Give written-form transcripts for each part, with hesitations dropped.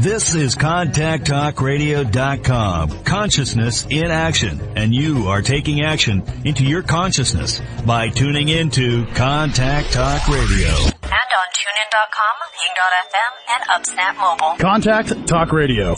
This is ContactTalkRadio.com, consciousness in action, and you are taking action into your consciousness by tuning into Contact Talk Radio. And on TuneIn.com, Ping.fm, and Upsnap Mobile. Contact Talk Radio.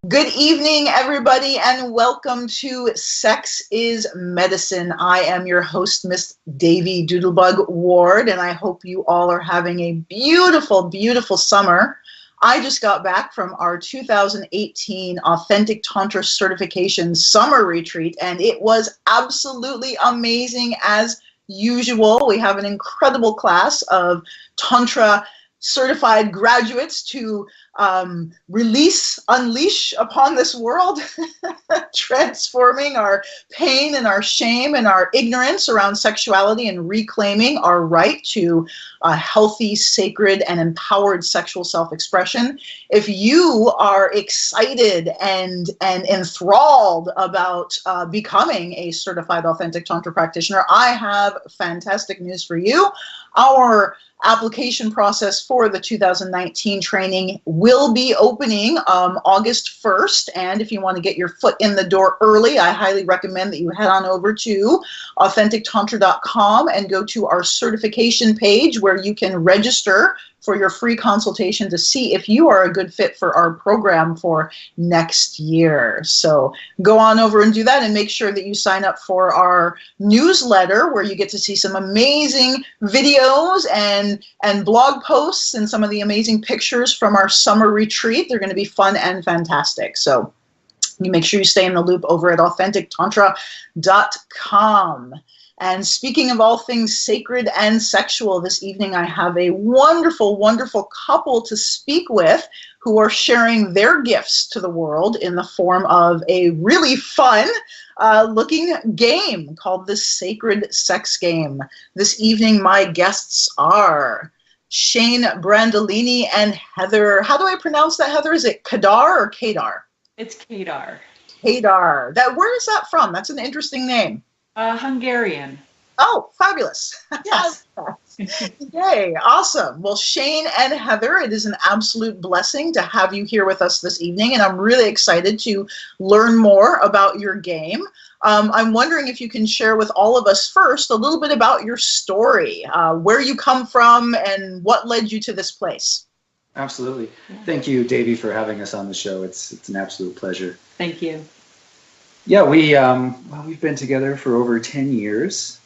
Good evening, everybody, and welcome to Sex is Medicine. I am your host, Miss Devi Doodlebug Ward, and I hope you all are having a beautiful, beautiful summer. I just got back from our 2018 Authentic Tantra Certification Summer Retreat, and it was absolutely amazing as usual. We have an incredible class of Tantra certified graduates to unleash upon this world, transforming our pain and our shame and our ignorance around sexuality and reclaiming our right to a healthy, sacred, and empowered sexual self-expression. If you are excited and enthralled about becoming a certified authentic Tantra practitioner, I have fantastic news for you. Our application process for the 2019 training will be opening August 1st, and if you want to get your foot in the door early, I highly recommend that you head on over to AuthenticTantra.com and go to our certification page where you can register for your free consultation to see if you are a good fit for our program for next year. So go on over and do that, and make sure that you sign up for our newsletter where you get to see some amazing videos and blog posts and some of the amazing pictures from our summer retreat. They're going to be fun and fantastic. So you make sure you stay in the loop over at AuthenticTantra.com. And speaking of all things sacred and sexual, this evening I have a wonderful, wonderful couple to speak with who are sharing their gifts to the world in the form of a really fun looking game called the Sacred Sex Game. This evening my guests are Shane Brandolini and Heather. How do I pronounce that, Heather? Is it Kadar or Kadar? It's Kadar. Kadar. Where is that from? That's an interesting name. Hungarian. Oh, fabulous. Yes. Yay, awesome. Well, Shane and Heather, it is an absolute blessing to have you here with us this evening, and I'm really excited to learn more about your game. I'm wondering if you can share with all of us first a little bit about your story, where you come from, and what led you to this place. Absolutely. Thank you, Devi, for having us on the show. It's an absolute pleasure. Thank you. Yeah, we've been together for over 10 years,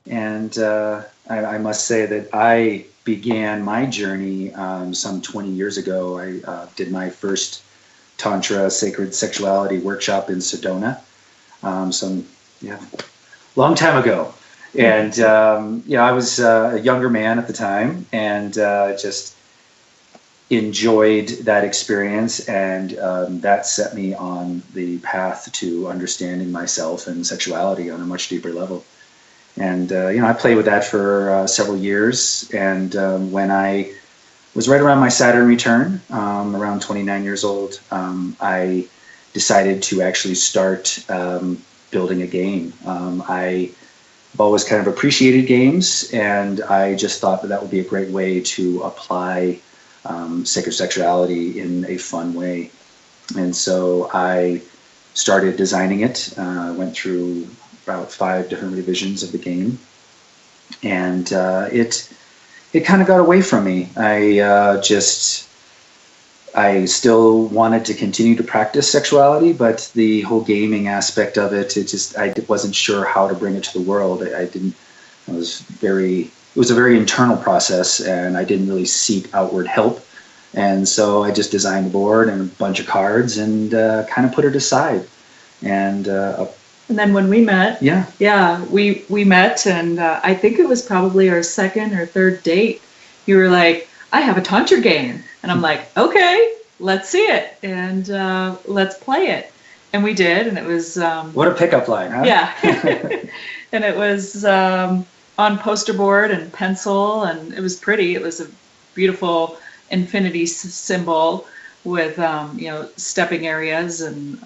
and I must say that I began my journey some 20 years ago. I did my first Tantra Sacred Sexuality workshop in Sedona, long time ago. And I was a younger man at the time, and just enjoyed that experience, and that set me on the path to understanding myself and sexuality on a much deeper level. And I played with that for several years, and when I was right around my Saturn return, around 29 years old, I decided to actually start building a game. I've always kind of appreciated games, and I just thought that would be a great way to apply sacred sexuality in a fun way. And so I started designing it, went through about 5 different revisions of the game, and it kind of got away from me. I still wanted to continue to practice sexuality, but the whole gaming aspect of it, I wasn't sure how to bring it to the world. It was a very internal process, and I didn't really seek outward help. And so I just designed a board and a bunch of cards and kind of put it aside. And then when we met, we met, and I think it was probably our second or third date. You were like, I have a Tantra game. And I'm like, okay, let's see it, and let's play it. And we did, and it was... what a pickup line, huh? Yeah. And it was on poster board and pencil, and it was pretty. It was a beautiful infinity symbol with stepping areas and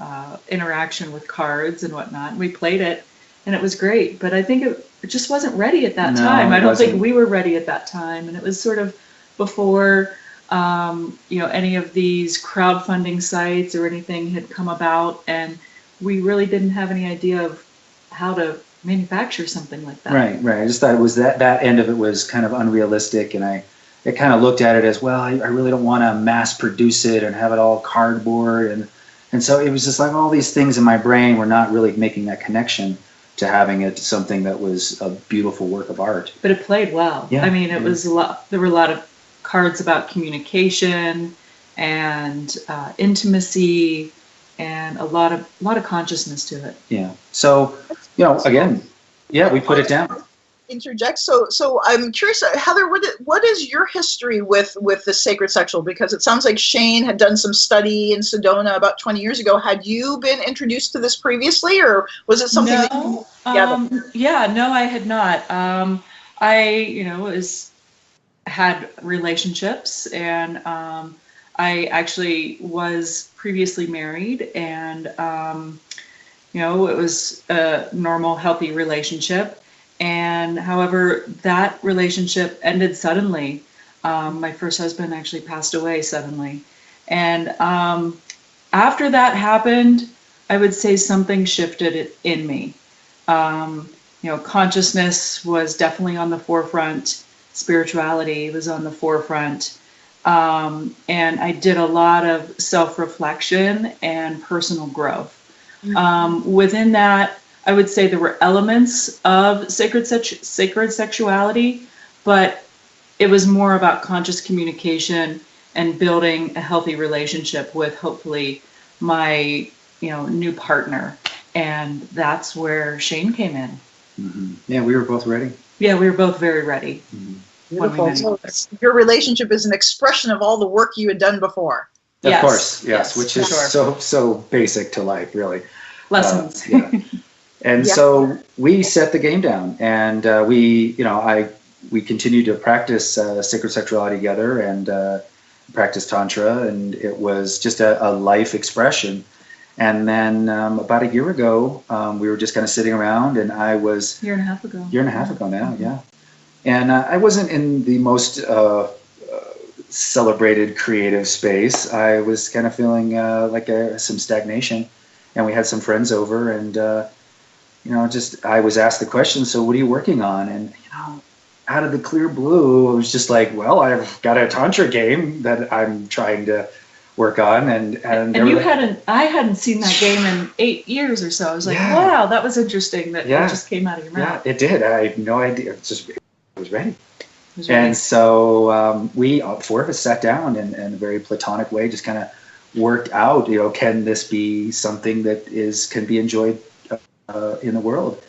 interaction with cards and whatnot. And we played it, and it was great. But I think it just wasn't ready at that time. I don't think we were ready at that time, and it was sort of before any of these crowdfunding sites or anything had come about, and we really didn't have any idea of how to manufacture something like that. Right. I just thought it was that end of it was kind of unrealistic, and I kind of looked at it as, well, I really don't want to mass produce it and have it all cardboard, and so it was just like all these things in my brain were not really making that connection to having it something that was a beautiful work of art. But it played well. Yeah, I mean, it was a lot. There were a lot of cards about communication and intimacy, and a lot of consciousness to it. Yeah. So, again, we put it down. Interject. So I'm curious, Heather, what is your history with the sacred sexual? Because it sounds like Shane had done some study in Sedona about 20 years ago. Had you been introduced to this previously, or was it something that you... No, I had not. I had relationships, and I actually was previously married, and it was a normal, healthy relationship. And however, that relationship ended suddenly. My first husband actually passed away suddenly. And after that happened, I would say something shifted in me. Consciousness was definitely on the forefront. Spirituality was on the forefront. And I did a lot of self-reflection and personal growth. Within that, I would say there were elements of sacred sexuality, but it was more about conscious communication and building a healthy relationship with hopefully my new partner. And that's where Shane came in. Mm-hmm. Yeah, we were both ready. Yeah, we were both very ready. Beautiful. So your relationship is an expression of all the work you had done before. Of course, yes, which is so basic to life, really. Lessons. And so we set the game down, and we continued to practice sacred sexuality together, and practice Tantra, and it was just a life expression. And then about a year ago, we were just kind of sitting around, and I was... Year and a half ago now, yeah. And I wasn't in the most celebrated creative space. I was kind of feeling like some stagnation, and we had some friends over, and I was asked the question, so what are you working on? And out of the clear blue, I was just like, well, I've got a Tantra game that I'm trying to work on, and I hadn't seen that game in 8 years or so. I was like, wow, that was interesting that it just came out of your mouth. Yeah, it did. I had no idea. It was ready. And so we, four of us, sat down and in a very platonic way, just kind of worked out, can this be something that can be enjoyed in the world?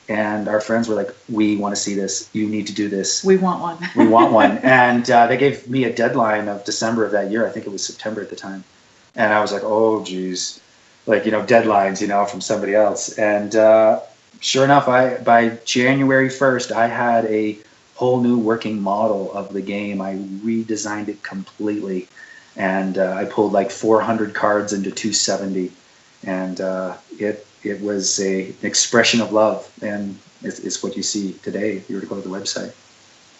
And our friends were like, we want to see this. You need to do this. We want one. We want one. And they gave me a deadline of December of that year. I think it was September at the time. And I was like, oh, geez. Like, deadlines, from somebody else. And sure enough, by January 1st, I had a whole new working model of the game. I redesigned it completely. And I pulled like 400 cards into 270. And it was an expression of love, and it's what you see today if you were to go to the website.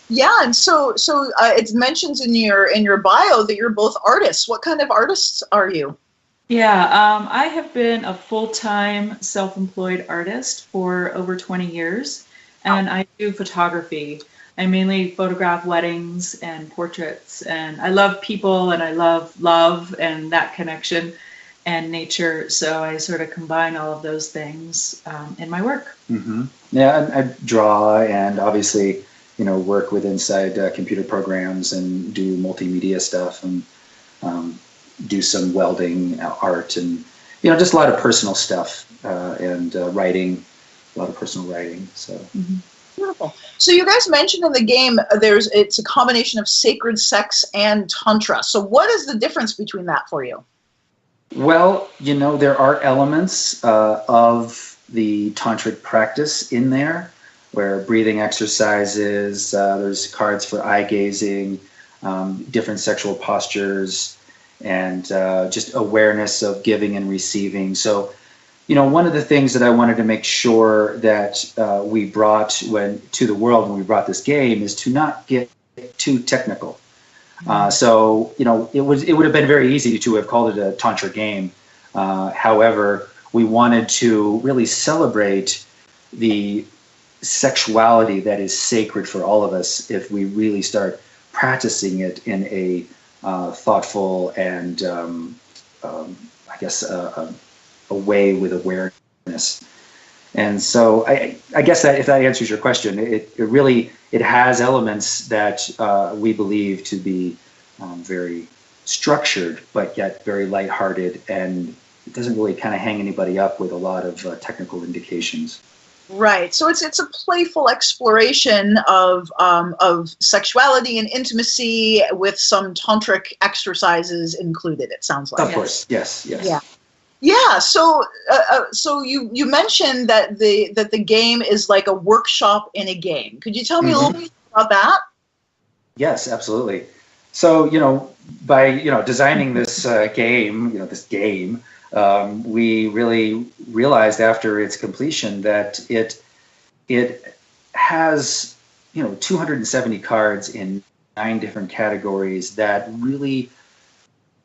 Yeah, and so it mentions in your bio that you're both artists. What kind of artists are you? Yeah, I have been a full-time self-employed artist for over 20 years, and I do photography. I mainly photograph weddings and portraits, and I love people, and I love love and that connection and nature, so I sort of combine all of those things in my work. Mm-hmm. Yeah, I draw, and obviously, work with inside computer programs and do multimedia stuff, and do some welding art, and just a lot of personal stuff, and writing, a lot of personal writing. So. Mm-hmm. Beautiful. So you guys mentioned in the game it's a combination of sacred sex and Tantra. So what is the difference between that for you? Well, there are elements of the tantric practice in there, where breathing exercises, there's cards for eye gazing, different sexual postures, and just awareness of giving and receiving. So, one of the things that I wanted to make sure that we brought to the world when we brought this game is to not get too technical. So, it would have been very easy to have called it a Tantra game. However, we wanted to really celebrate the sexuality that is sacred for all of us if we really start practicing it in a thoughtful and, I guess, a way with awareness. And so I guess that if that answers your question, it has elements that we believe to be very structured, but yet very lighthearted, and it doesn't really kind of hang anybody up with a lot of technical indications. Right. So it's a playful exploration of sexuality and intimacy with some tantric exercises included. It sounds like. Of course. Yes. Yeah. Yeah. So you mentioned that the game is like a workshop in a game. Could you tell me a little bit about that? Yes, absolutely. So by designing this game, we really realized after its completion that it has 270 cards in 9 different categories that really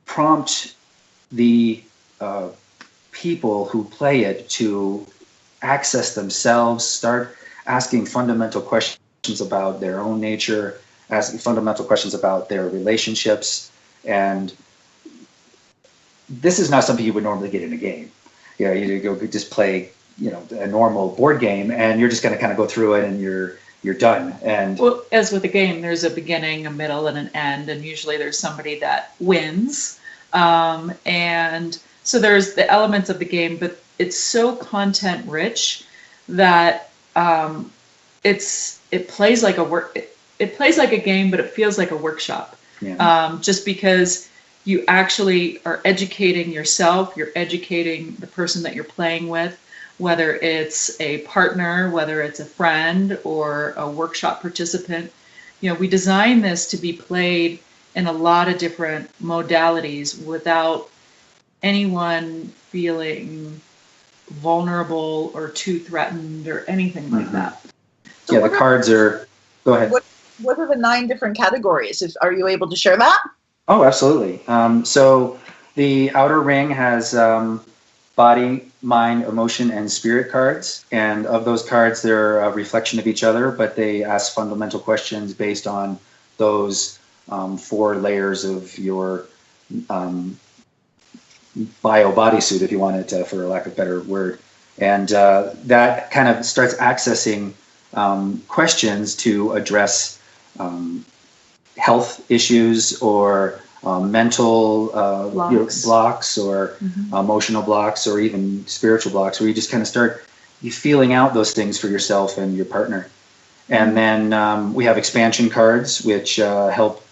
prompt the people who play it to access themselves, start asking fundamental questions about their own nature, asking fundamental questions about their relationships. And this is not something you would normally get in a game. You go just play, a normal board game, and you're just going to kind of go through it, and you're done. And well, as with a game, there's a beginning, a middle, and an end, and usually there's somebody that wins. And so there's the elements of the game, but it's so content rich that it plays like a game, but it feels like a workshop. Yeah. Just because you actually are educating yourself, you're educating the person that you're playing with, whether it's a partner, whether it's a friend or a workshop participant. We designed this to be played in a lot of different modalities without anyone feeling vulnerable or too threatened or anything like that. So the cards are, go ahead. What are the 9 different categories? Are you able to share that? Oh, absolutely. So the outer ring has body, mind, emotion, and spirit cards. And of those cards, they're a reflection of each other, but they ask fundamental questions based on those 4 layers of your bio bodysuit, if you want it, for lack of a better word. And that kind of starts accessing questions to address health issues or mental blocks or emotional blocks or even spiritual blocks, where you just kind of start feeling out those things for yourself and your partner. And then we have expansion cards, which help.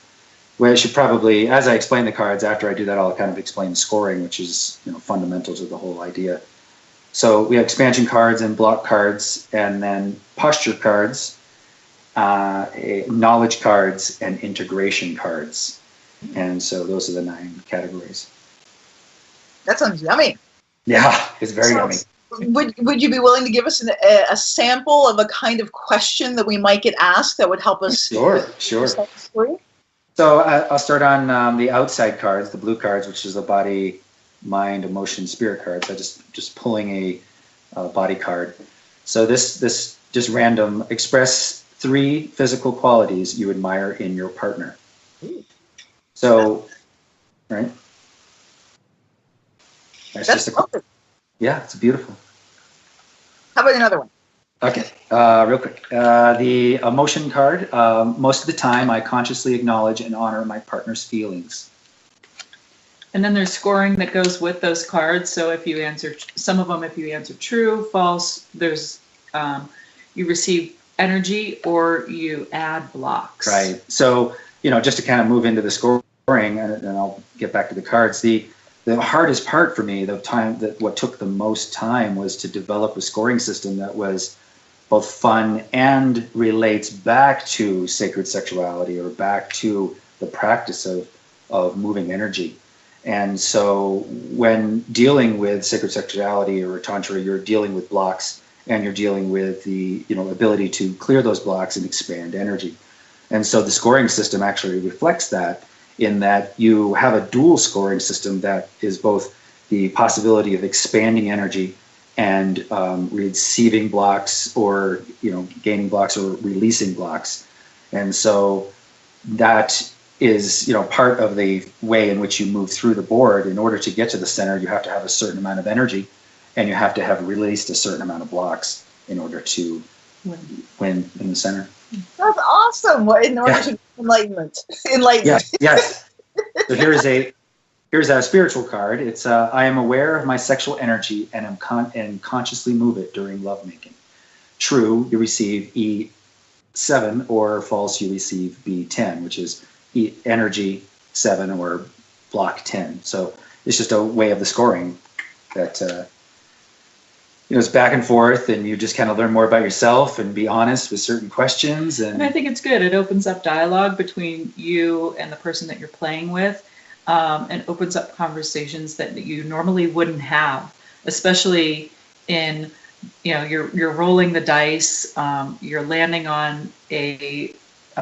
Well, I should probably, as I explain the cards, after I do that, I'll kind of explain the scoring, which is fundamental to the whole idea. So we have expansion cards and block cards, and then posture cards, knowledge cards, and integration cards. And so those are the 9 categories. That sounds yummy. Yeah, it's very yummy. Would you be willing to give us a sample of a kind of question that we might get asked that would help us? Sure. So I'll start on the outside cards, the blue cards, which is the body, mind, emotion, spirit cards. I just pulling a body card. So this just random. Express 3 physical qualities you admire in your partner. So, right? That's lovely. Yeah, it's beautiful. How about another one? Okay, real quick. The emotion card. Most of the time, I consciously acknowledge and honor my partner's feelings. And then there's scoring that goes with those cards. So if you answer some of them, if you answer true, false, there's you receive energy or you add blocks. Right. So just to kind of move into the scoring, and I'll get back to the cards. The hardest part for me, what took the most time, was to develop a scoring system that was both fun and relates back to sacred sexuality or back to the practice of moving energy. And so when dealing with sacred sexuality or Tantra, you're dealing with blocks, and you're dealing with the ability to clear those blocks and expand energy. And so the scoring system actually reflects that. in that you have a dual scoring system that is both the possibility of expanding energy and receiving blocks, or gaining blocks or releasing blocks. And so that is part of the way in which you move through the board. In order to get to the center, you have to have a certain amount of energy, and you have to have released a certain amount of blocks in order to win in the center. That's awesome. In order to enlightenment. Yes. So here's a spiritual card. It's I am aware of my sexual energy and consciously move it during lovemaking. True, you receive E7, or false, you receive B10, which is energy 7 or block 10. So it's just a way of the scoring that it's back and forth, and you just kind of learn more about yourself and be honest with certain questions. And I think it's good. It opens up dialogue between you and the person that you're playing with, and opens up conversations that you normally wouldn't have, especially in, you're rolling the dice, you're landing on a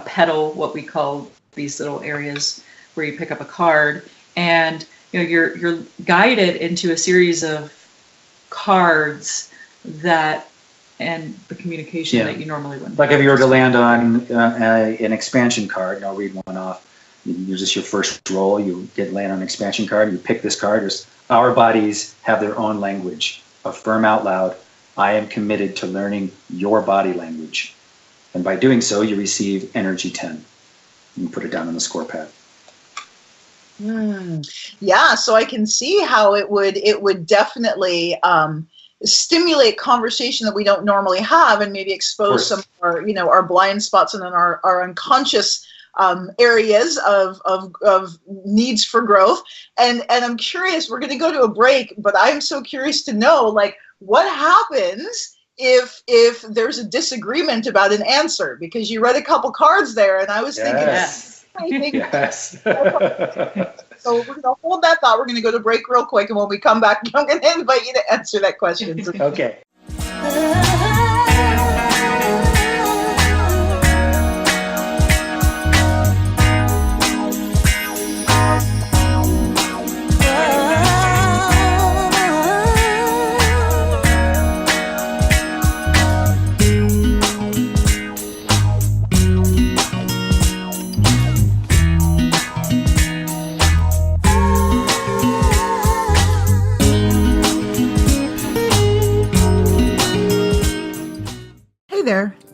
pedal, what we call these little areas where you pick up a card, and you're guided into a series of cards and the communication that you normally wouldn't. Like if you were to land on an expansion card, and I'll read one off. This is your first roll. You land on an expansion card. You pick this card. Our bodies have their own language. Affirm out loud, I am committed to learning your body language. And by doing so, you receive energy 10. You put it down on the score pad. Yeah, so I can see how it would definitely stimulate conversation that we don't normally have, and maybe expose some of our, our blind spots and then our unconscious areas of needs for growth. And I'm curious, we're going to go to a break, but I'm so curious to know, what happens if there's a disagreement about an answer, because you read a couple cards there, and I was thinking, yes. So we're going to hold that thought. We're going to go to break real quick, and when we come back, I'm going to invite you to answer that question. Okay.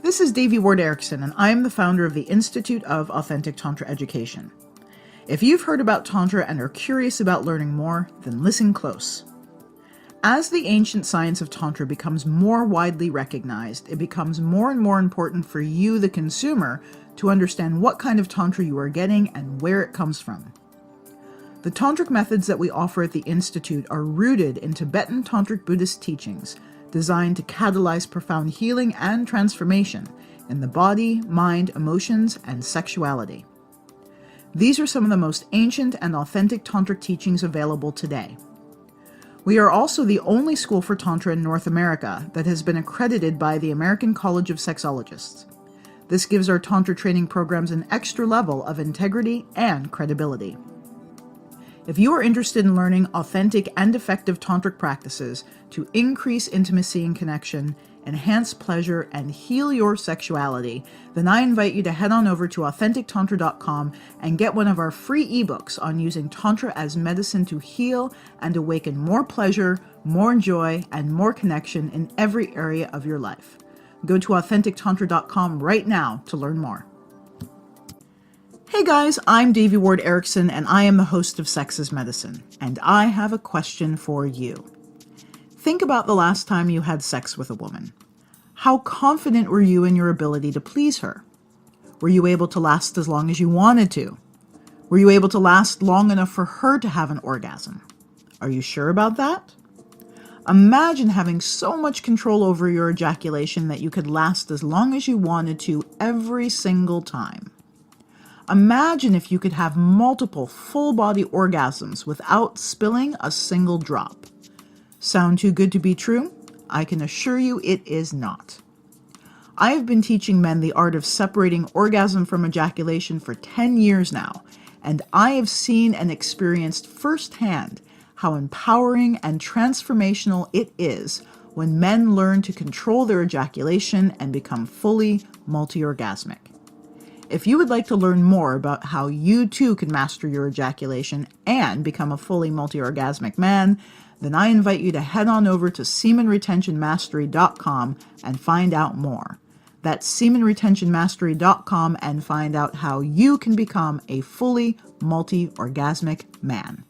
This is Devi Ward Erickson, and I am the founder of the Institute of Authentic Tantra Education. If you've heard about Tantra and are curious about learning more, then listen close. As the ancient science of Tantra becomes more widely recognized, it becomes more and more important for you, the consumer, to understand what kind of Tantra you are getting and where it comes from. The Tantric methods that we offer at the Institute are rooted in Tibetan Tantric Buddhist teachings, designed to catalyze profound healing and transformation in the body, mind, emotions, and sexuality. These are some of the most ancient and authentic Tantric teachings available today. We are also the only school for Tantra in North America that has been accredited by the American College of Sexologists. This gives our Tantra training programs an extra level of integrity and credibility. If you are interested in learning authentic and effective tantric practices to increase intimacy and connection, enhance pleasure, and heal your sexuality, then I invite you to head on over to AuthenticTantra.com and get one of our free ebooks on using Tantra as medicine to heal and awaken more pleasure, more joy, and more connection in every area of your life. Go to AuthenticTantra.com right now to learn more. Hey guys, I'm Devi Ward Erickson, and I am the host of Sex is Medicine, and I have a question for you. Think about the last time you had sex with a woman. How confident were you in your ability to please her? Were you able to last as long as you wanted to? Were you able to last long enough for her to have an orgasm? Are you sure about that? Imagine having so much control over your ejaculation that you could last as long as you wanted to every single time. Imagine if you could have multiple full-body orgasms without spilling a single drop. Sound too good to be true? I can assure you it is not. I have been teaching men the art of separating orgasm from ejaculation for 10 years now, and I have seen and experienced firsthand how empowering and transformational it is when men learn to control their ejaculation and become fully multi-orgasmic. If you would like to learn more about how you too can master your ejaculation and become a fully multi-orgasmic man, then I invite you to head on over to semenretentionmastery.com and find out more. That's semenretentionmastery.com and find out how you can become a fully multi-orgasmic man.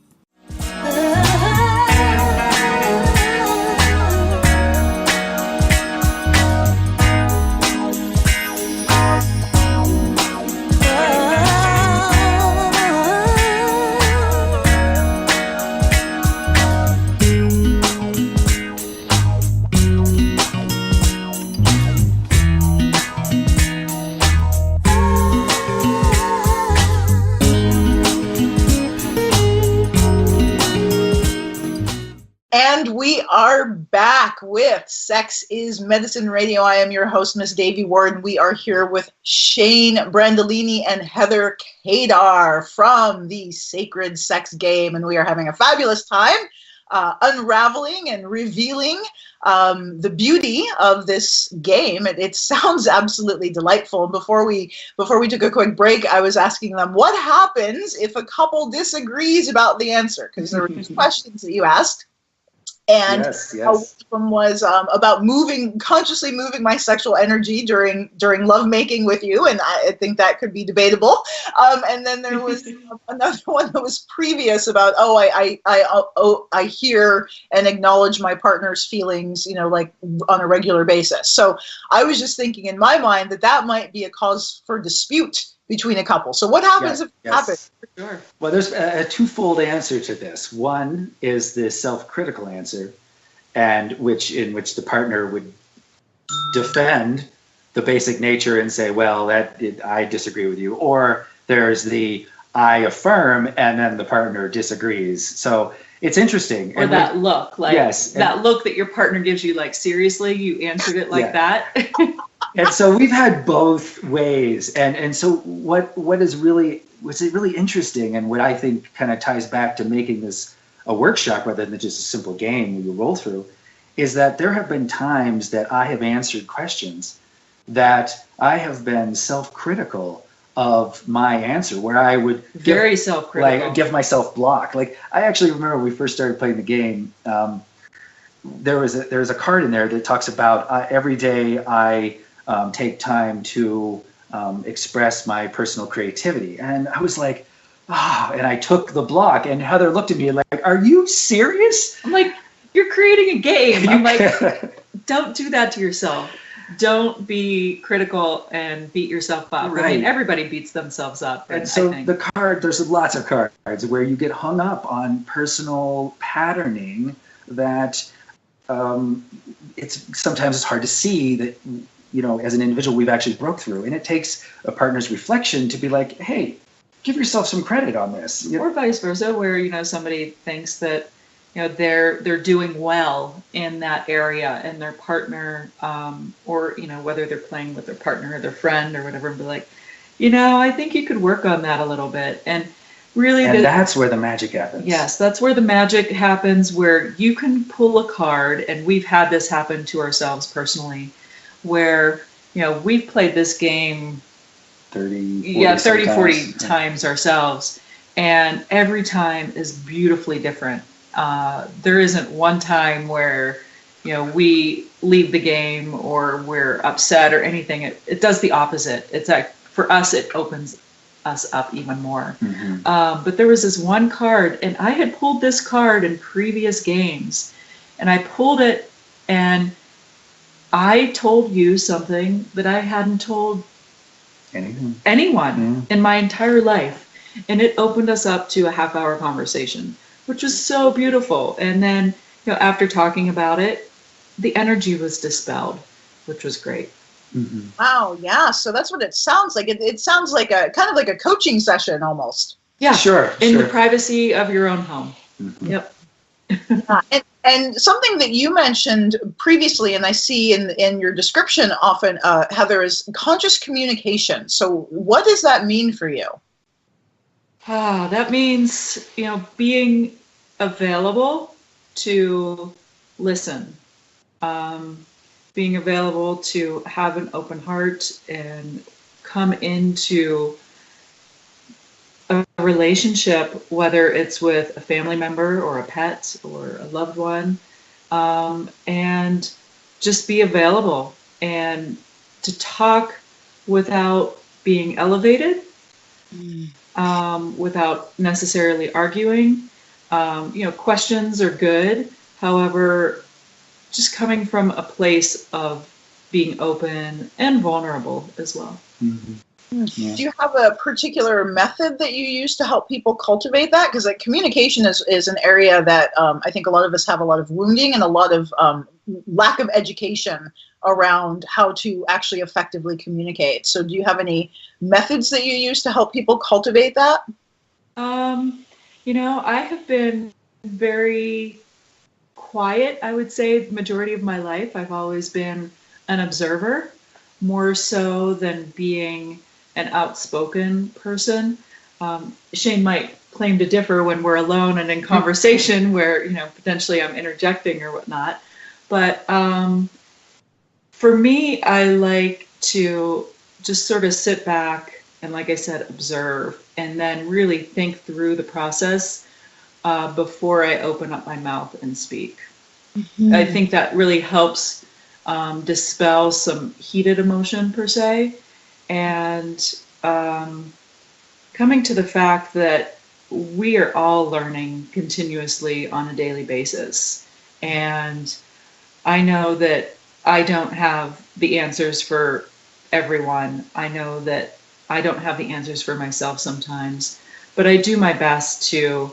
And we are back with Sex is Medicine Radio. I am your host, Miss Devi Ward. We are here with Shane Brandolini and Heather Kadar from the Sacred Sex Game. And we are having a fabulous time unraveling and revealing the beauty of this game. It sounds absolutely delightful. Before we took a quick break, I was asking them, what happens if a couple disagrees about the answer? Because there were two questions that you asked. And yes. One of them was about consciously moving my sexual energy during lovemaking with you, and I think that could be debatable. And then there was another one that was previous about I hear and acknowledge my partner's feelings, like on a regular basis. So I was just thinking in my mind that might be a cause for dispute between a couple. So what happens if it happens? Sure. Well, there's a twofold answer to this. One is the self-critical answer, and in which the partner would defend the basic nature and say, well, I disagree with you. Or there's the I affirm, and then the partner disagrees. So it's interesting. Or that look, like yes, that look that your partner gives you, like, seriously, you answered it like that. And so we've had both ways, and so what's really interesting, and what I think kind of ties back to making this a workshop rather than just a simple game you roll through, is that there have been times that I have answered questions that I have been self-critical of my answer, where I would very self-critical, give myself block. Like, I actually remember when we first started playing the game, there's a card in there that talks about every day I take time to express my personal creativity. And I was like, and I took the block, and Heather looked at me like, are you serious? I'm like, you're creating a game. I'm like, don't do that to yourself. Don't be critical and beat yourself up. Right. I mean, everybody beats themselves up. And so there's lots of cards where you get hung up on personal patterning that sometimes it's hard to see that, as an individual, we've actually broke through. And it takes a partner's reflection to be like, hey, give yourself some credit on this. Or vice versa, where, somebody thinks that, they're doing well in that area, and their partner, or, whether they're playing with their partner or their friend or whatever, and be like, I think you could work on that a little bit. And really, that's where the magic happens. Yes, that's where the magic happens, where you can pull a card, and we've had this happen to ourselves personally, where, we've played this game 30-40 times ourselves, and every time is beautifully different. There isn't one time where, we leave the game or we're upset or anything. It does the opposite. It's like, for us, it opens us up even more. Mm-hmm. But there was this one card, and I had pulled this card in previous games, and I pulled it, and I told you something that I hadn't told anyone in my entire life. And it opened us up to a half-hour conversation, which was so beautiful. And then, after talking about it, the energy was dispelled, which was great. Mm-hmm. Wow, yeah. So that's what it sounds like. It sounds like a kind of like a coaching session almost. Yeah, sure. In the privacy of your own home. Mm-hmm. Yep. And something that you mentioned previously, and I see in your description often, Heather, is conscious communication. So what does that mean for you? That means, being available to listen, being available to have an open heart and come into a relationship, whether it's with a family member or a pet or a loved one, and just be available and to talk without being elevated, without necessarily arguing. Questions are good. However, just coming from a place of being open and vulnerable as well. Mm-hmm. Yeah. Do you have a particular method that you use to help people cultivate that? Because communication is an area that I think a lot of us have a lot of wounding and a lot of lack of education around how to actually effectively communicate. So do you have any methods that you use to help people cultivate that? I have been very quiet, I would say, the majority of my life. I've always been an observer, more so than being an outspoken person. Shane might claim to differ when we're alone and in conversation where, potentially I'm interjecting or whatnot. But for me, I like to just sort of sit back and, like I said, observe and then really think through the process before I open up my mouth and speak. Mm-hmm. I think that really helps dispel some heated emotion per se, and coming to the fact that we are all learning continuously on a daily basis. And I know that I don't have the answers for everyone. I know that I don't have the answers for myself sometimes, but I do my best to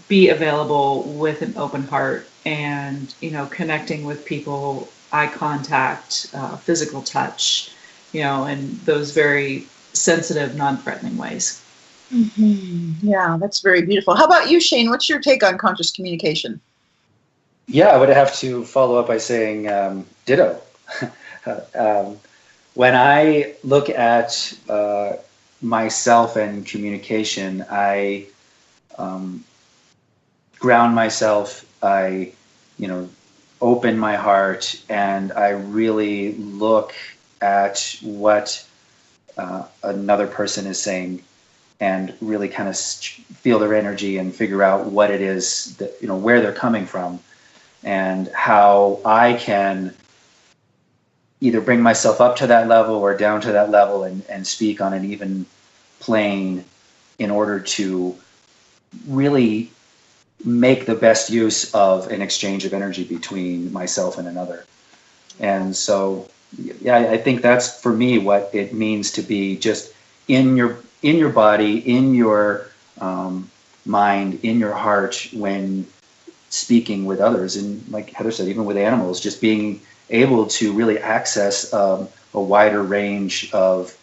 be available with an open heart and, connecting with people, eye contact, physical touch, in those very sensitive, non-threatening ways. Mm-hmm. Yeah, that's very beautiful. How about you, Shane? What's your take on conscious communication? Yeah, I would have to follow up by saying ditto. When I look at myself and communication, I ground myself, I, open my heart, and I really look at what another person is saying and really kind of feel their energy and figure out what it is that, where they're coming from and how I can either bring myself up to that level or down to that level and speak on an even plane in order to really make the best use of an exchange of energy between myself and another. And so, yeah, I think that's for me what it means to be just in your body, in your mind, in your heart when speaking with others. And like Heather said, even with animals, just being able to really access a wider range of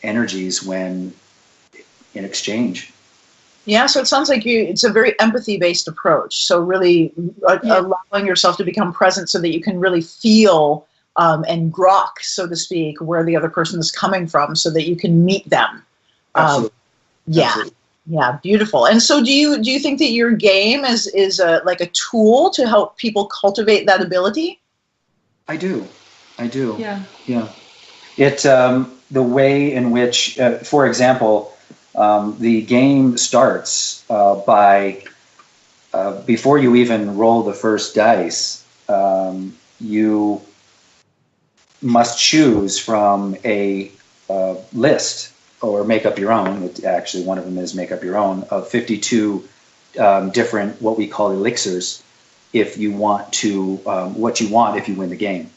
energies when in exchange. Yeah, so it sounds like it's a very empathy-based approach. So really allowing yourself to become present so that you can really feel and grok, so to speak, where the other person is coming from so that you can meet them. Absolutely. Absolutely. Yeah, beautiful. And so do you think that your game is like a tool to help people cultivate that ability? I do. Yeah. It the way in which, for example, the game starts by before you even roll the first dice, you must choose from a list or make up your own. Actually, one of them is make up your own of 52 different what we call elixirs. If you want to, what you want if you win the game,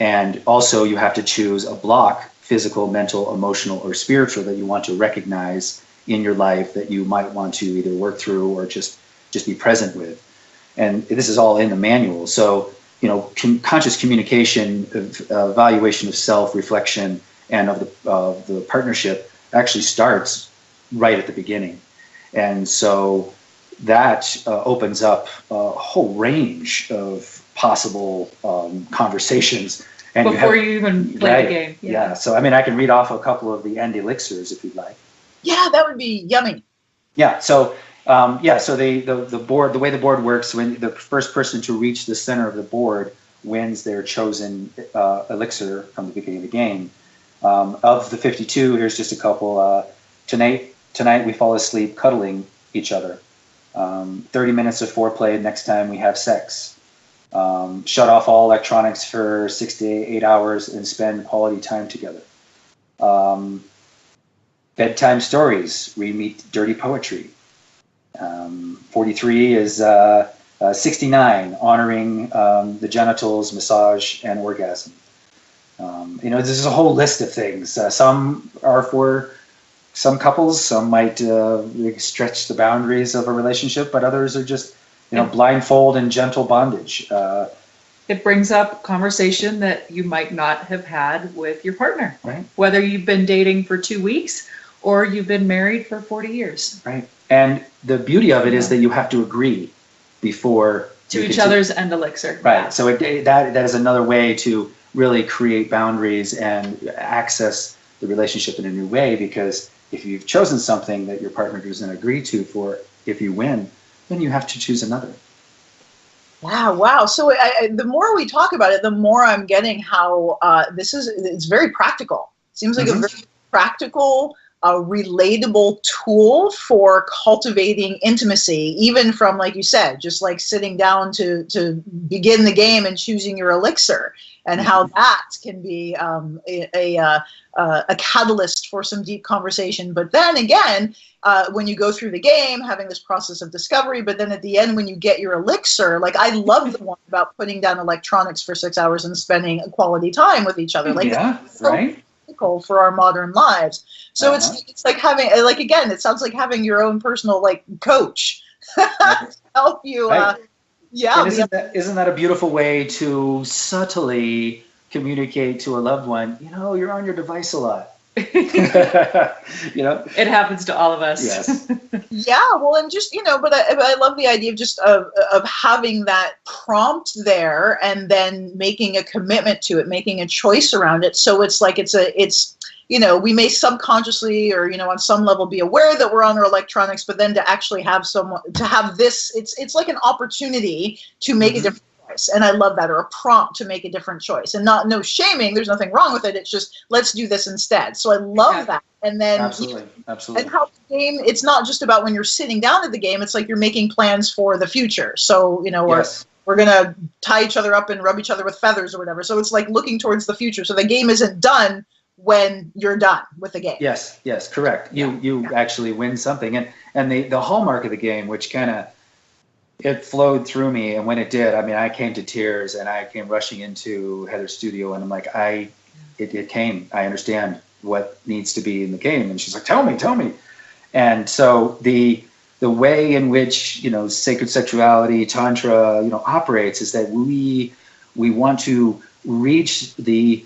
and also you have to choose a block. Physical, mental, emotional, or spiritual that you want to recognize in your life that you might want to either work through or just be present with. And this is all in the manual. So, conscious communication, evaluation of self, reflection, and of the partnership actually starts right at the beginning. And so that opens up a whole range of possible conversations And before you even play the game. Yeah. So, I mean, I can read off a couple of the end elixirs if you'd like. Yeah, that would be yummy. Yeah. So, so the board, the way the board works, when the first person to reach the center of the board wins their chosen elixir from the beginning of the game. Of the 52, here's just a couple. Tonight we fall asleep cuddling each other. 30 minutes of foreplay. Next time we have sex. Shut off all electronics for 6 to 8 hours and spend quality time together. Bedtime stories. We meet dirty poetry. 43 is 69, honoring the genitals, massage, and orgasm. This is a whole list of things. Some are for some couples. Some might stretch the boundaries of a relationship, but others are just, blindfold and gentle bondage. It brings up conversation that you might not have had with your partner, right? Whether you've been dating for 2 weeks or you've been married for 40 years. Right. And the beauty of it is that you have to agree before to each other's end elixir. Right. Yeah. So that is another way to really create boundaries and access the relationship in a new way, because if you've chosen something that your partner doesn't agree to, for if you win, then you have to choose another. Wow. So the more we talk about it, the more I'm getting how it's very practical. It seems like a very practical, relatable tool for cultivating intimacy, even from, like you said, just like sitting down to begin the game and choosing your elixir, and how that can be a catalyst for some deep conversation. But then again, when you go through the game, having this process of discovery, but then at the end, when you get your elixir, like I love the one about putting down electronics for 6 hours and spending quality time with each other. Like, right. For our modern lives. So it's like having, like, again, it sounds like having your own personal, like, coach to help you. And isn't that a beautiful way to subtly communicate to a loved one, you're on your device a lot. It happens to all of us. Yes. Yeah, well, and just, but I love the idea of just of having that prompt there, and then making a commitment to it, making a choice around it. So it's like we may subconsciously or on some level be aware that we're on our electronics, but then to actually have this, it's like an opportunity to make a different choice. And I love that, or a prompt to make a different choice, and no shaming. There's nothing wrong with it. It's just, let's do this instead. So I love that. And then absolutely. And how the game, it's not just about when you're sitting down at the game. It's like you're making plans for the future. So, we're going to tie each other up and rub each other with feathers or whatever. So it's like looking towards the future. So the game isn't done when you're done with the game. Yes, correct. You actually win something. And the hallmark of the game, which kind of, it flowed through me, and when it did, I mean, I came to tears, and I came rushing into Heather's studio, and I'm like, it came. I understand what needs to be in the game, and she's like, tell me. And so the way in which sacred sexuality, Tantra, operates is that we want to reach the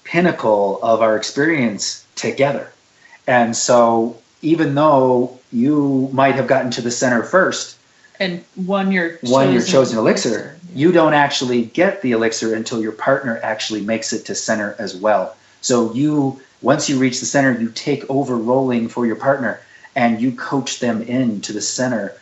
pinnacle of our experience together. And so even though you might have gotten to the center first, and won your chosen elixir, you don't actually get the elixir until your partner actually makes it to center as well. So once you reach the center, you take over rolling for your partner, and you coach them into the center.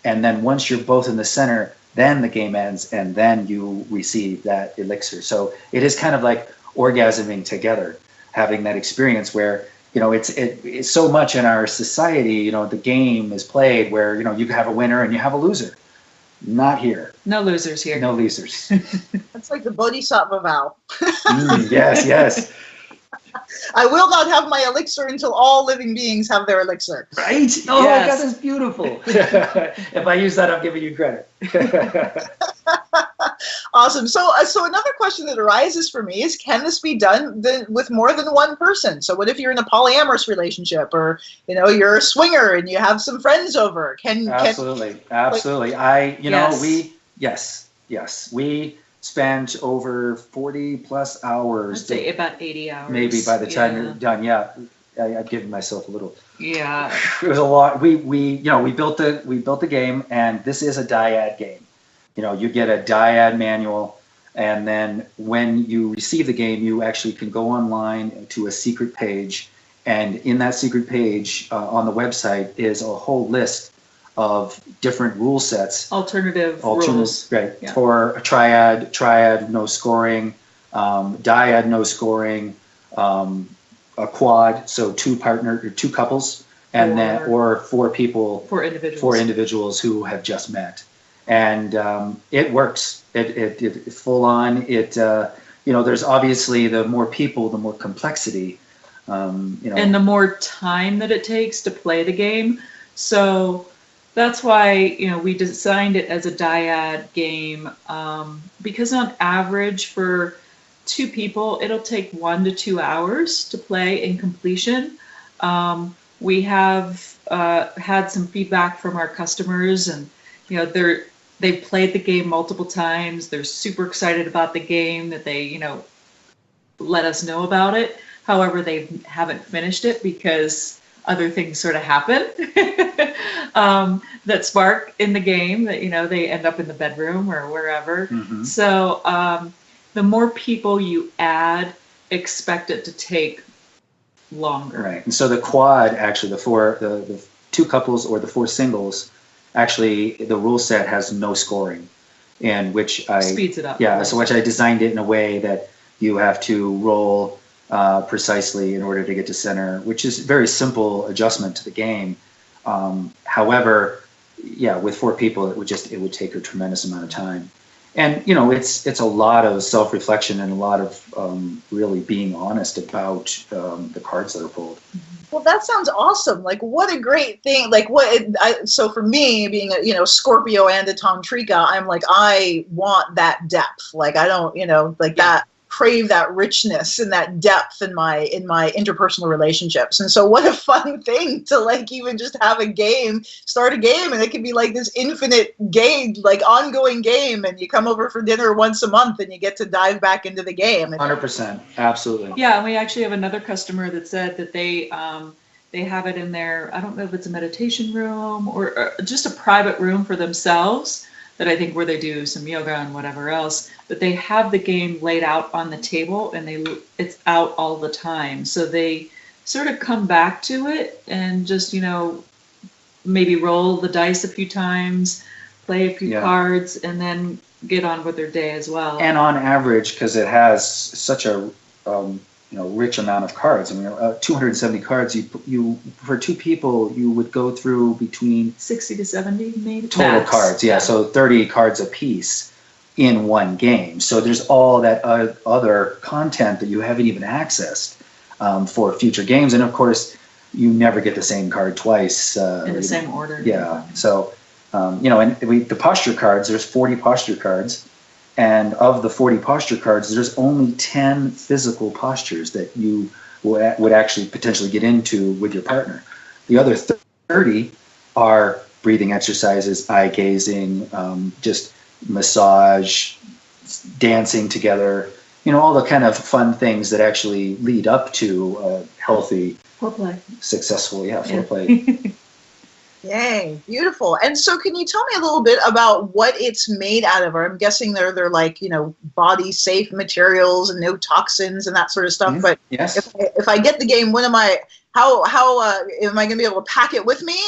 And then once you're both in the center, then the game ends, and then you receive that elixir. So it is kind of like orgasming together, having that experience where it's so much in our society, the game is played where, you have a winner and you have a loser. Not here. No losers here. No losers. That's like the Bodhisattva vow. Yes. I will not have my elixir until all living beings have their elixir. Right? Oh, my God, that's beautiful. If I use that, I'm giving you credit. Awesome. So another question that arises for me is, can this be done with more than one person? So what if you're in a polyamorous relationship, or you're a swinger and you have some friends over? Absolutely. We spent over 40 plus hours. I'd say about 80 hours. Maybe by the time you're done. Yeah. I've given myself a little. Yeah. It was a lot. We built the game, and this is a dyad game. You get a dyad manual. And then when you receive the game, you actually can go online to a secret page. And in that secret page on the website is a whole list of different rule sets. Alternative rules. Right. Yeah. For a triad, no scoring, dyad, no scoring, a quad, so two couples, and then or four people, four individuals who have just met. And it works. It full on. There's obviously the more people, the more complexity. And the more time that it takes to play the game. So that's why we designed it as a dyad game, because on average for two people it'll take 1 to 2 hours to play in completion. We have had some feedback from our customers, and they've played the game multiple times. They're super excited about the game, that they let us know about it. However, they haven't finished it because other things sort of happen that spark in the game, that they end up in the bedroom or wherever. Mm-hmm. So the more people you add, expect it to take longer. Right. And so the quad, actually, the two couples or the four singles, actually the rule set has no scoring, and which speeds it up. Yeah. So which I designed it in a way that you have to roll precisely in order to get to center, which is a very simple adjustment to the game. However, with four people, it would take a tremendous amount of time. And it's a lot of self-reflection and a lot of really being honest about the cards that are pulled. Well, that sounds awesome. Like, what a great thing. Like, so for me, being a Scorpio and a Tantrika, I'm like, I want that depth. Like, I don't, that. Crave that richness and that depth in my interpersonal relationships. And so what a fun thing to even just have start a game, and it can be like this infinite game, like ongoing game, and you come over for dinner once a month and you get to dive back into the game. 100%. Absolutely. Yeah. And we actually have another customer that said that they have it in their, I don't know if it's a meditation room or just a private room for themselves, that I think where they do some yoga and whatever else, but they have the game laid out on the table, and it's out all the time. So they sort of come back to it and just, maybe roll the dice a few times, play a few cards, and then get on with their day as well. And on average, because it has such a rich amount of cards. I mean, 270 cards. You for two people, you would go through between 60 to 70 maybe total max. cards. Yeah, so 30 cards a piece in one game. So there's all that other content that you haven't even accessed for future games, and of course, you never get the same card twice in the same order. Yeah. So and the posture cards. There's 40 posture cards. And of the 40 posture cards, there's only 10 physical postures that you would actually potentially get into with your partner. The other 30 are breathing exercises, eye gazing, just massage, dancing together, all the kind of fun things that actually lead up to a healthy, foreplay, successful, foreplay. Yay, beautiful. And so can you tell me a little bit about what it's made out of? Or I'm guessing they're like, body safe materials and no toxins and that sort of stuff. But yes. if I get the game, how am I going to be able to pack it with me,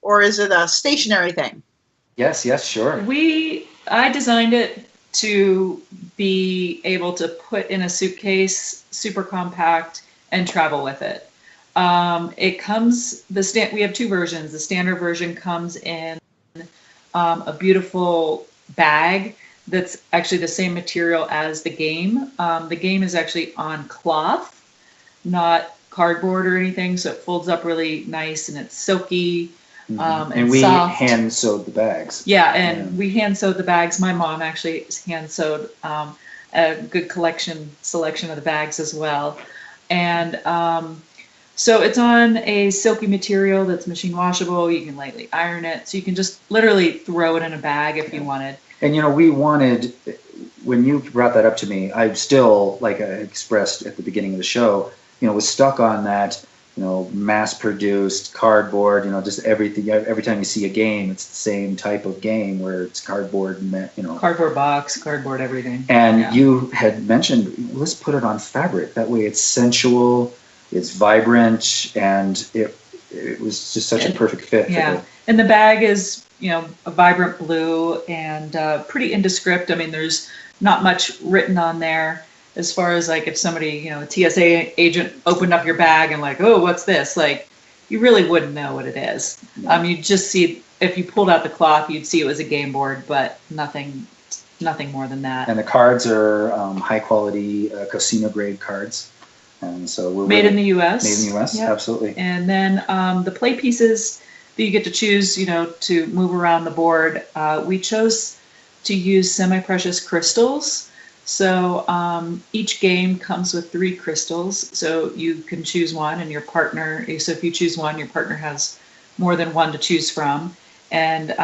or is it a stationary thing? Yes, sure. I designed it to be able to put in a suitcase, super compact, and travel with it. It comes, we have two versions. The standard version comes in a beautiful bag that's actually the same material as the game. The game is actually on cloth, not cardboard or anything, so it folds up really nice, and it's silky. And we soft. hand sewed the bags. Yeah, and we hand sewed the bags. My mom actually hand sewed a good selection of the bags as well. And so it's on a silky material that's machine washable. You can lightly iron it. So you can just literally throw it in a bag if you wanted. And, we wanted, when you brought that up to me, I still, like I expressed at the beginning of the show, was stuck on that mass-produced cardboard. Just everything. Every time you see a game, it's the same type of game where it's cardboard, cardboard box, cardboard everything. And you had mentioned, let's put it on fabric. That way, it's sensual, it's vibrant, and it was just such a perfect fit. Yeah, and the bag is a vibrant blue and pretty indescript. I mean, there's not much written on there. As far as like if somebody, a TSA agent opened up your bag and like, oh, what's this? Like, you really wouldn't know what it is. Yeah. You'd just see, if you pulled out the cloth, you'd see it was a game board, but nothing more than that. And the cards are high quality casino grade cards. And so we're made in the U.S. Made in the U.S. Yep. Absolutely. And then the play pieces that you get to choose, to move around the board, we chose to use semi-precious crystals. So each game comes with 3 crystals. So you can choose one, and your partner. So if you choose one, your partner has more than one to choose from. And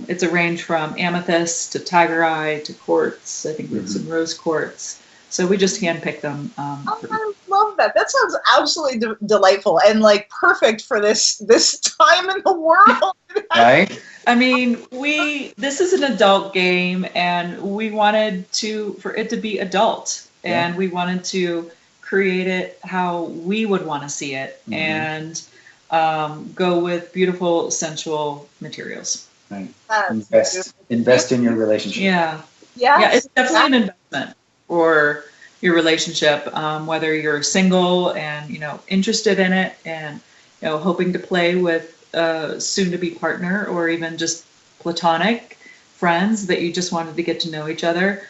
it's a range from amethyst to tiger eye to quartz. I think we have some rose quartz. So we just handpicked them. I love that. That sounds absolutely delightful and like perfect for this time in the world. Right? I mean, this is an adult game, and we wanted for it to be adult, and we wanted to create it how we would want to see it, and go with beautiful, sensual materials. Right. Invest in your relationship. Yeah. Yes. Yeah, it's definitely an investment for your relationship, whether you're single and interested in it, and hoping to play with soon-to-be partner, or even just platonic friends that you just wanted to get to know each other.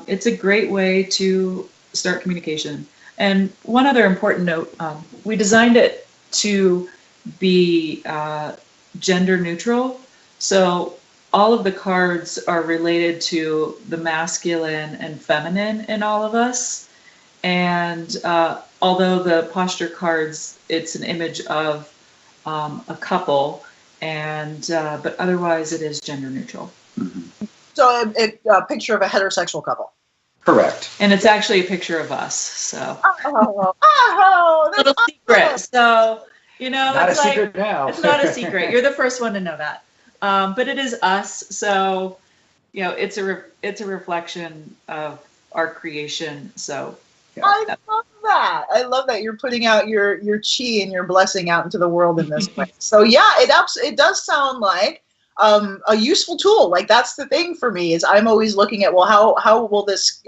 It's a great way to start communication. And one other important note, we designed it to be gender neutral. So all of the cards are related to the masculine and feminine in all of us. And although the posture cards, it's an image of a couple, and but otherwise it is gender neutral. So a picture of a heterosexual couple. Correct. And it's actually a picture of us. So that's little secret. So not it's a secret now. It's not a secret. You're the first one to know that. But it is us. So it's a reflection of our creation. So I love that. I love that you're putting out your chi and your blessing out into the world in this way. So yeah, it does sound like a useful tool. Like that's the thing for me, is I'm always looking at, well, how will this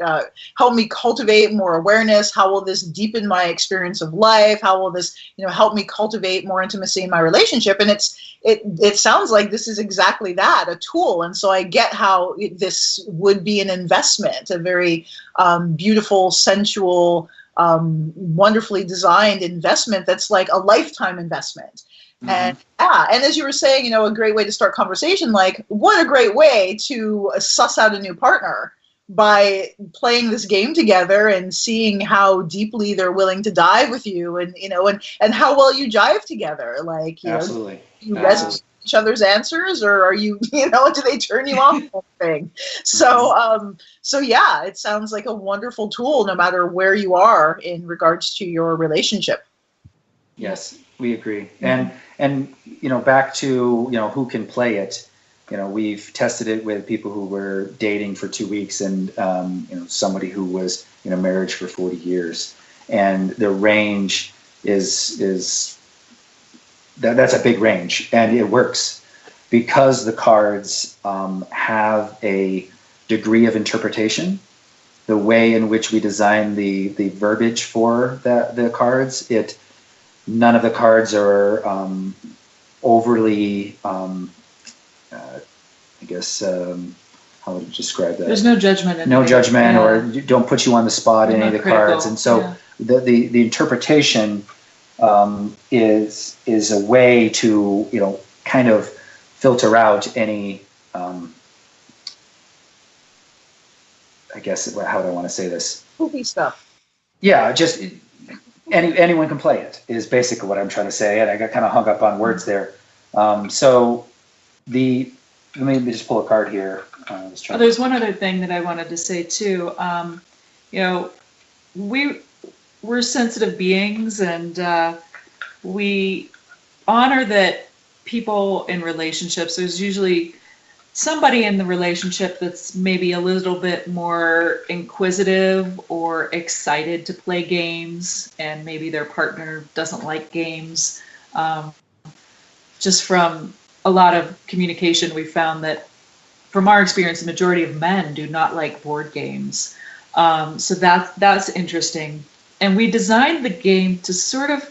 help me cultivate more awareness? How will this deepen my experience of life? How will this help me cultivate more intimacy in my relationship? And it sounds like this is exactly that, a tool. And so I get how this would be an investment, a very beautiful, sensual, wonderfully designed investment that's like a lifetime investment. And as you were saying, a great way to start conversation, like what a great way to suss out a new partner by playing this game together and seeing how deeply they're willing to dive with you, and and how well you jive together. Like absolutely, you resonate with each other's answers, or are you do they turn you off? The thing. So yeah, it sounds like a wonderful tool no matter where you are in regards to your relationship. Yes, we agree. And back to who can play it. We've tested it with people who were dating for 2 weeks, and somebody who was in a marriage for 40 years, and the range is that's a big range, and it works because the cards have a degree of interpretation. The way in which we design the verbiage for the cards, none of the cards are overly, how would you describe that? There's no judgment. No judgment, or don't put you on the spot in any of the cards. And so the interpretation is a way to kind of filter out any how do I want to say this? Spooky stuff. Yeah, just anyone can play it is basically what I'm trying to say, and I got kind of hung up on words there. So let me just pull a card here. There's one other thing that I wanted to say too. We're sensitive beings, and we honor that people in relationships, there's usually somebody in the relationship that's maybe a little bit more inquisitive or excited to play games, and maybe their partner doesn't like games. Just from a lot of communication, we found that from our experience, the majority of men do not like board games. So that's interesting. And we designed the game to sort of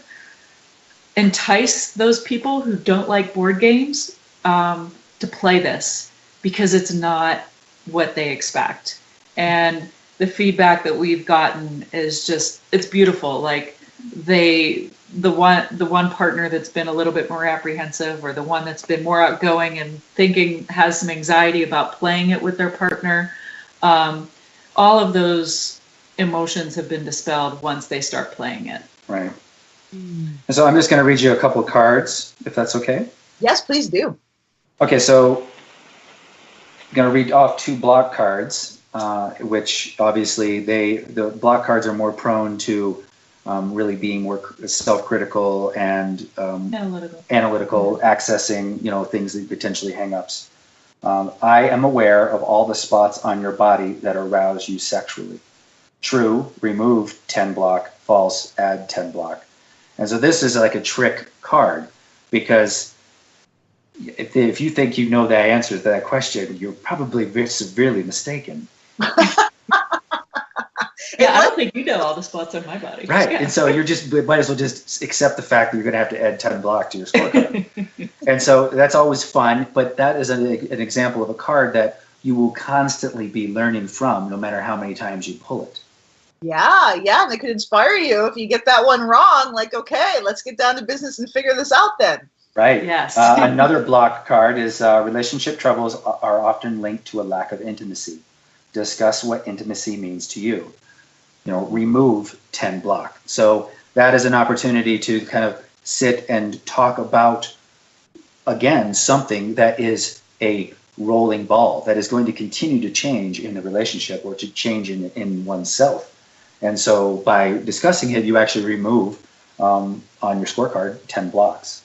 entice those people who don't like board games to play this, because it's not what they expect. And the feedback that we've gotten is just, it's beautiful. Like the one partner that's been a little bit more apprehensive, or the one that's been more outgoing and has some anxiety about playing it with their partner, all of those emotions have been dispelled once they start playing it. Right. And so I'm just going to read you a couple of cards, if that's okay. Yes, please do. Okay, so I'm going to read off 2 block cards, which obviously the block cards are more prone to really being more self-critical and analytical, accessing, things that potentially hang-ups. I am aware of all the spots on your body that arouse you sexually. True, remove 10 block. False, add 10 block. And so this is like a trick card, because if you think you know the answer to that question, you're probably very severely mistaken. Yeah, I don't think you know all the spots on my body. Right, Yeah. and so might as well just accept the fact that you're going to have to add 10 block to your scorecard. And so that's always fun, but that is an example of a card that you will constantly be learning from, no matter how many times you pull it. Yeah, and it could inspire you if you get that one wrong. Like, okay, let's get down to business and figure this out then. Right. Yes. Another block card is relationship troubles are often linked to a lack of intimacy. Discuss what intimacy means to you. Remove 10 block. So that is an opportunity to kind of sit and talk about, again, something that is a rolling ball that is going to continue to change in the relationship, or to change in oneself. And so by discussing it, you actually remove on your scorecard 10 blocks.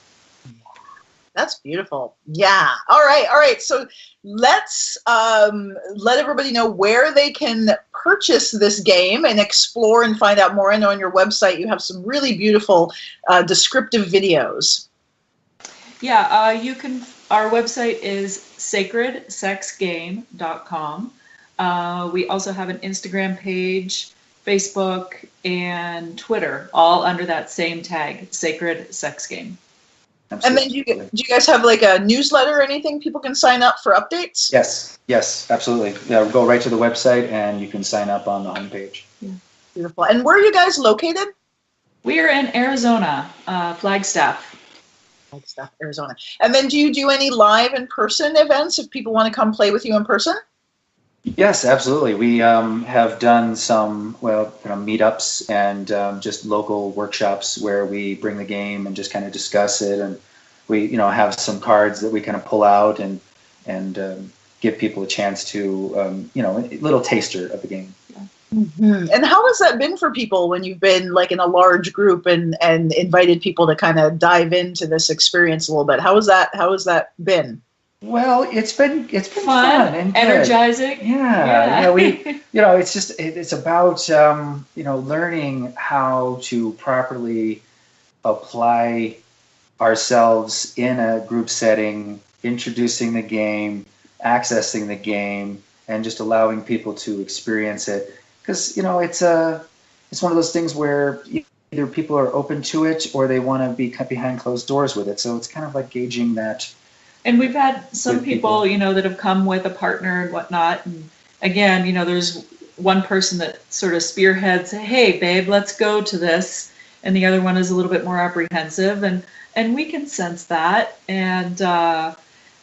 That's beautiful. Yeah. All right. So let's let everybody know where they can purchase this game and explore and find out more. I know on your website you have some really beautiful descriptive videos. Yeah, you can. Our website is sacredsexgame.com. We also have an Instagram page, Facebook, and Twitter, all under that same tag, Sacred Sex Game. Absolutely. And then do you guys have like a newsletter or anything people can sign up for updates? Yes, absolutely. Yeah, go right to the website and you can sign up on the homepage. Yeah. Beautiful. And where are you guys located? We are in Arizona, Flagstaff. Flagstaff, Arizona. And then do you do any live in-person events if people want to come play with you in person? Yes, absolutely. We have done some meetups and just local workshops where we bring the game and just kind of discuss it, and we have some cards that we kind of pull out and give people a chance to a little taster of the game. Mm-hmm. And how has that been for people when you've been like in a large group and invited people to kind of dive into this experience a little bit? How has that been? Well, it's been fun and energizing. Yeah. It's about learning how to properly apply ourselves in a group setting, introducing the game, accessing the game, and just allowing people to experience it. Because it's one of those things where either people are open to it or they want to be cut behind closed doors with it. So it's kind of like gauging that. And we've had some people, that have come with a partner and whatnot. And again, there's one person that sort of spearheads, hey, babe, let's go to this. And the other one is a little bit more apprehensive. And we can sense that. And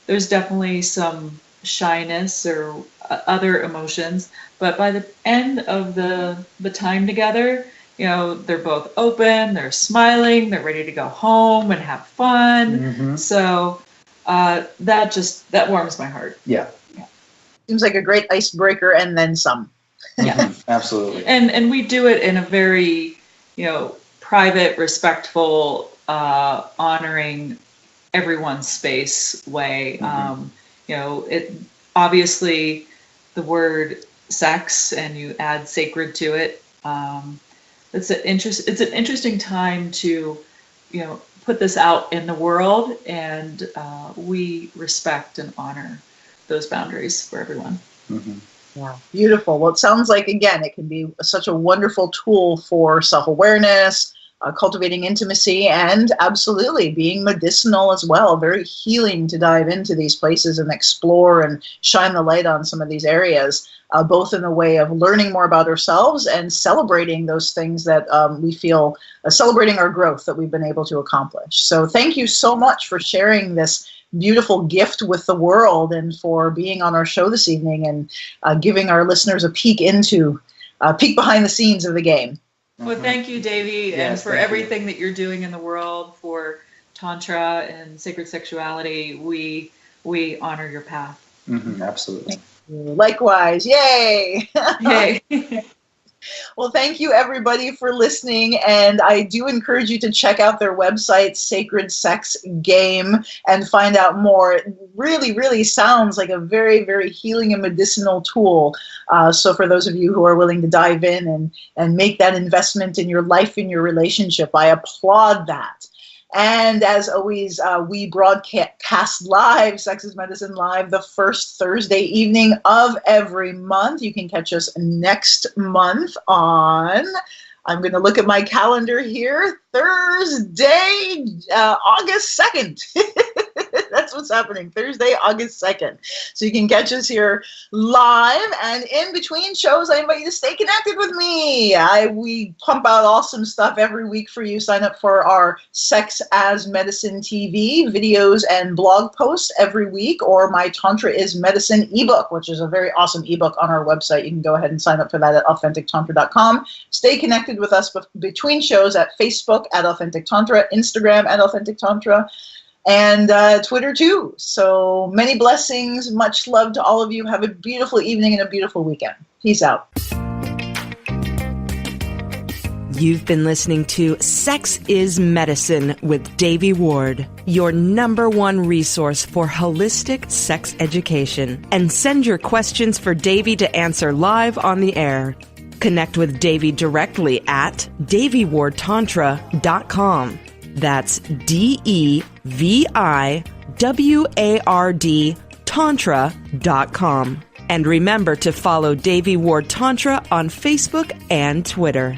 there's definitely some shyness or other emotions. But by the end of the time together, they're both open, they're smiling, they're ready to go home and have fun. Mm-hmm. So that warms my heart. Yeah. Seems like a great icebreaker, and then some. Yeah, absolutely. And we do it in a very, private, respectful honoring everyone's space way. It obviously the word sex, and you add sacred to it. It's an interesting time to, put this out in the world, and we respect and honor those boundaries for everyone. Yeah, beautiful. Well, it sounds like, again, it can be such a wonderful tool for self-awareness, cultivating intimacy, and absolutely being medicinal as well. Very healing to dive into these places and explore and shine the light on some of these areas, both in the way of learning more about ourselves and celebrating those things that we feel, celebrating our growth that we've been able to accomplish. So thank you so much for sharing this beautiful gift with the world, and for being on our show this evening and giving our listeners a peek behind the scenes of the game. Well, thank you, Devi, and for everything that you're doing in the world for Tantra and sacred sexuality. We honor your path. Absolutely. Likewise. Yay! Yay. Well, thank you, everybody, for listening. And I do encourage you to check out their website, Sacred Sex Game, and find out more. It really, really sounds like a very, very healing and medicinal tool. So for those of you who are willing to dive in and make that investment in your life, in your relationship, I applaud that. And as always, we broadcast live, Sex is Medicine Live, the first Thursday evening of every month. You can catch us next month on, I'm going to look at my calendar here, Thursday, August 2nd. That's what's happening, Thursday, August 2nd. So you can catch us here live, and in between shows, I invite you to stay connected with me. We pump out awesome stuff every week for you. Sign up for our Sex as Medicine TV videos and blog posts every week, or my Tantra is Medicine ebook, which is a very awesome ebook on our website. You can go ahead and sign up for that at authentictantra.com. Stay connected with us between shows at Facebook at Authentic Tantra, Instagram at Authentic Tantra, and Twitter too. So many blessings, much love to all of you. Have a beautiful evening and a beautiful weekend. Peace out. You've been listening to Sex is Medicine with Devi Ward, your #1 resource for holistic sex education. And send your questions for Devi to answer live on the air. Connect with Devi directly at DeviWardTantra.com. That's DeviWard Tantra.com. And remember to follow Devi Ward Tantra on Facebook and Twitter.